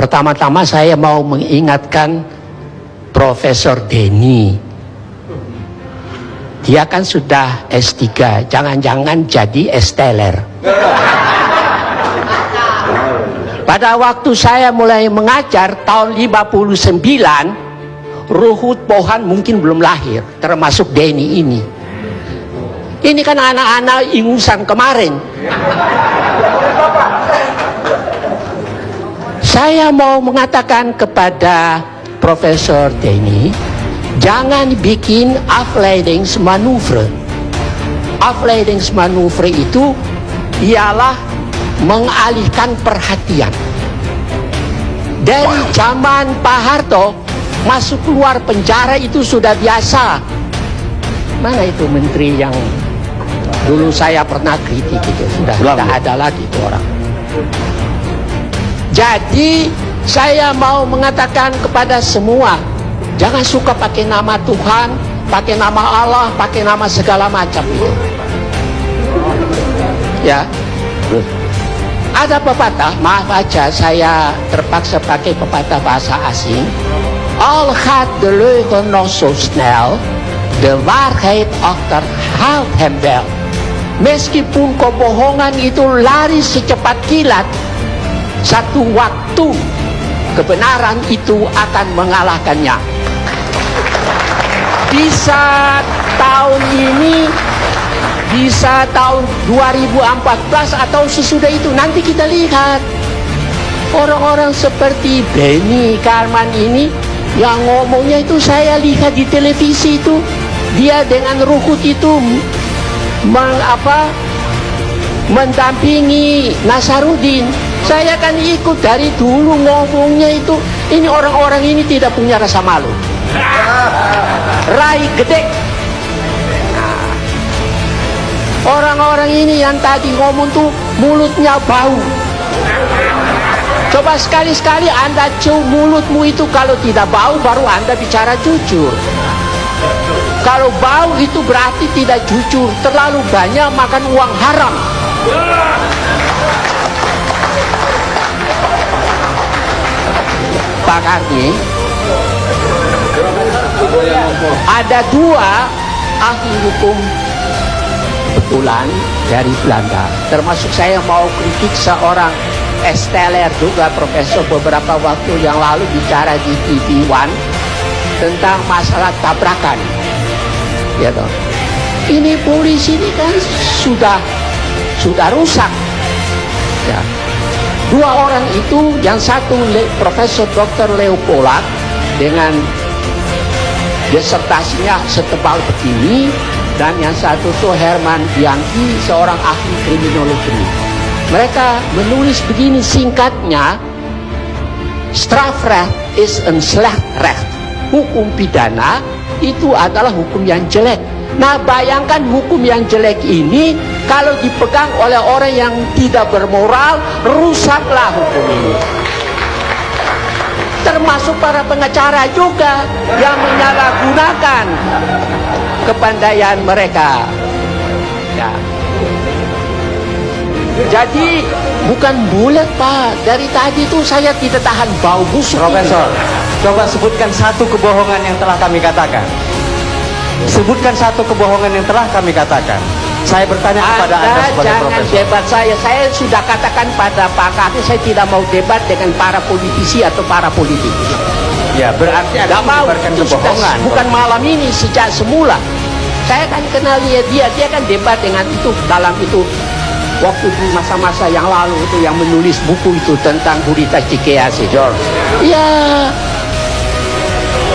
Pertama-tama saya mau mengingatkan Profesor Denny. Dia kan sudah S3, jangan-jangan jadi S-teler. Pada waktu saya mulai mengajar tahun 59, Ruhut Pohan mungkin belum lahir, termasuk Denny ini. Ini kan anak-anak ingusan kemarin. Saya mau mengatakan kepada Profesor Denny, jangan bikin afleidingsmanoeuvre. Afleidingsmanoeuvre itu ialah mengalihkan perhatian. Dari zaman Pak Harto, masuk keluar penjara itu sudah biasa. Mana itu menteri yang dulu saya pernah kritik itu? Sudah tidak ada lagi itu orang. Jadi saya mau mengatakan kepada semua, jangan suka pakai nama Tuhan, pakai nama Allah, pakai nama segala macam itu. Ya. Ada pepatah, maaf aja saya terpaksa pakai pepatah bahasa asing. Al gaat de leugen nog zo snel, de waarheid achterhaalt hem wel. Meskipun kebohongan itu lari secepat kilat, satu waktu kebenaran itu akan mengalahkannya. Bisa tahun ini, bisa tahun 2014 atau sesudah itu, nanti kita lihat. Orang-orang seperti Benny Karman ini yang ngomongnya itu saya lihat di televisi itu, dia dengan Ruhut itu mendampingi Nasaruddin. Saya kan ikut dari dulu ngomongnya itu. Ini orang-orang ini tidak punya rasa malu. Rai gede. Orang-orang ini yang tadi ngomong tuh mulutnya bau. Coba sekali-sekali Anda cium mulutmu itu, kalau tidak bau baru Anda bicara jujur. Kalau bau itu berarti tidak jujur. Terlalu banyak makan uang haram. Pak Karni, ada dua ahli hukum betulan dari Belanda, termasuk saya mau kritik seorang S-teler juga, profesor, beberapa waktu yang lalu bicara di TV One tentang masalah tabrakan. Ya toh. Ini polisi ini kan sudah rusak. Ya. Dua orang itu, yang satu Profesor Dr. Leo Polak dengan disertasinya setebal begini, dan yang satu itu Herman Bianchi, seorang ahli kriminologi. Mereka menulis begini singkatnya, strafrecht is een slecht recht. Hukum pidana itu adalah hukum yang jelek. Nah, bayangkan hukum yang jelek ini kalau dipegang oleh orang yang tidak bermoral, rusaklah hukum ini. Termasuk para pengacara juga yang menyalahgunakan kepandaian mereka. Ya. Jadi bukan bulat, Pak. Dari tadi itu saya tidak tahan bau busuk. Profesor, coba sebutkan satu kebohongan yang telah kami katakan. Sebutkan satu kebohongan yang telah kami katakan. Saya bertanya kepada Anda sebagai jangan profesor. Debat saya sudah katakan pada Pak Karni, saya tidak mau debat dengan para politisi atau para politikus. Ya, berarti Anda menyebarkan kebohongan. Bukan malam ini, sejak semula. Saya kan kenal dia kan debat dengan itu, dalam itu waktu di masa-masa yang lalu itu, yang menulis buku itu tentang gurita Cikeas, George.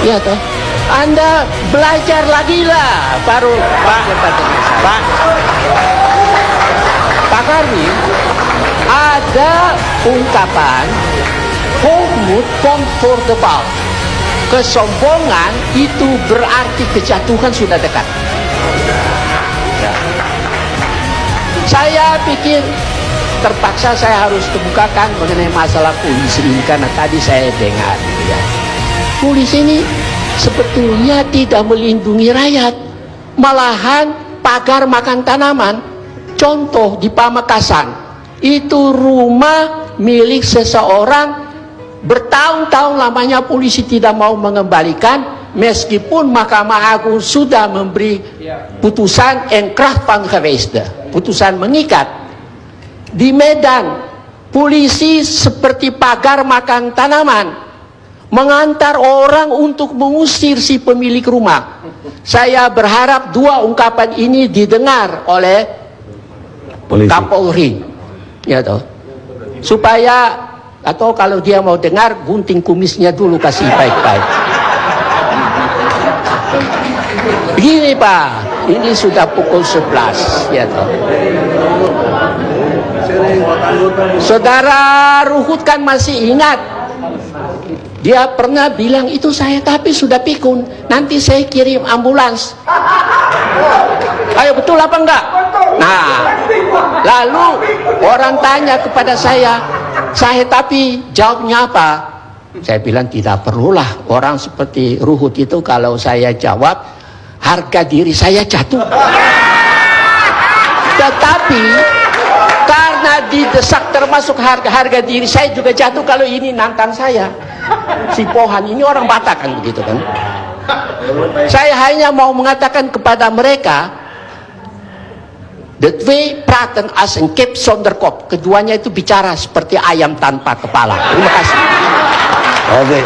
Ya toh. Anda belajar lagi lah, baru Pak Karni, ada ungkapan hoogmoed komt voor de bal. Kesombongan itu berarti kejatuhan sudah dekat. Ya. Saya pikir terpaksa saya harus kemukakan mengenai masalah polisi ini, karena tadi saya dengar gitu ya. Polisi ini sebetulnya tidak melindungi rakyat, malahan pagar makan tanaman. Contoh di Pamekasan, itu rumah milik seseorang Bertahun-tahun lamanya polisi tidak mau mengembalikan, meskipun Mahkamah Agung sudah memberi putusan Enkracht van geweest, putusan mengikat. Di Medan, polisi seperti pagar makan tanaman, mengantar orang untuk mengusir si pemilik rumah. Saya berharap dua ungkapan ini didengar oleh Polisi. Kapolri, ya toh, supaya, atau kalau dia mau dengar, gunting kumisnya dulu, kasih baik-baik. Begini Pak, ini sudah pukul 11, ya toh. Saudara Ruhut kan masih ingat, dia pernah bilang itu saya tapi sudah pikun, nanti saya kirim ambulans. Ayo, betul apa enggak? Nah, lalu orang tanya kepada saya tapi jawabnya apa? Saya bilang tidak perlulah, orang seperti Ruhut itu kalau saya jawab, harga diri saya jatuh. Tetapi karena didesak, termasuk harga diri saya juga jatuh kalau ini nantang saya. Si Pohan ini orang Batak kan, begitu kan. Saya hanya mau mengatakan kepada mereka, the twee praten als een kip zonder kop. Keduanya itu bicara seperti ayam tanpa kepala. Terima kasih. Oke.